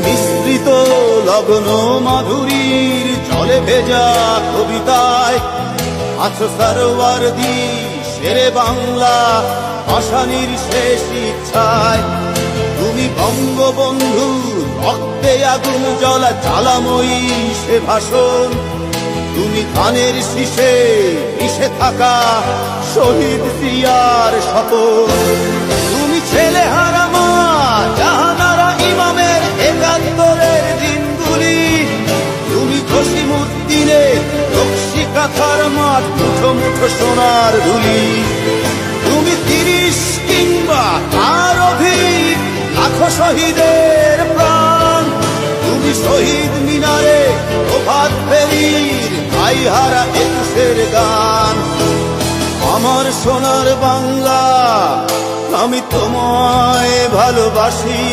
মিশ্রিত লগ্ন মাধুরীর জলে ভেজা কবিতায় আছো সরওয়ার্দী শেরে বাংলা ভাসানির শেষ ইচ্ছায়। তুমি বঙ্গবন্ধু রক্তে আগুন জ্বলা জ্বালাময়ী সে ভাষণ। তুমি ধানের শীষে মিশে থাকা শহীদ জিয়ার শপথ। তুমি ছেলে হারা মা জাহানারা ইমামের একাত্তরের দিনগুলি। তুমি জসিমউদ্দিনের রক্সি কাঁথার মাঠ মুঠো মুঠো সোনার ধুলি। তুমি 30 কিংবা তার অধিক লাখো শহীদের প্রাণ। তুমি শহীদ মিনারে প্রভাত ফেরির ভাইহারা 21-এর গান। আমার সোনার বাংলা আমি তোমায় ভালোবাসি।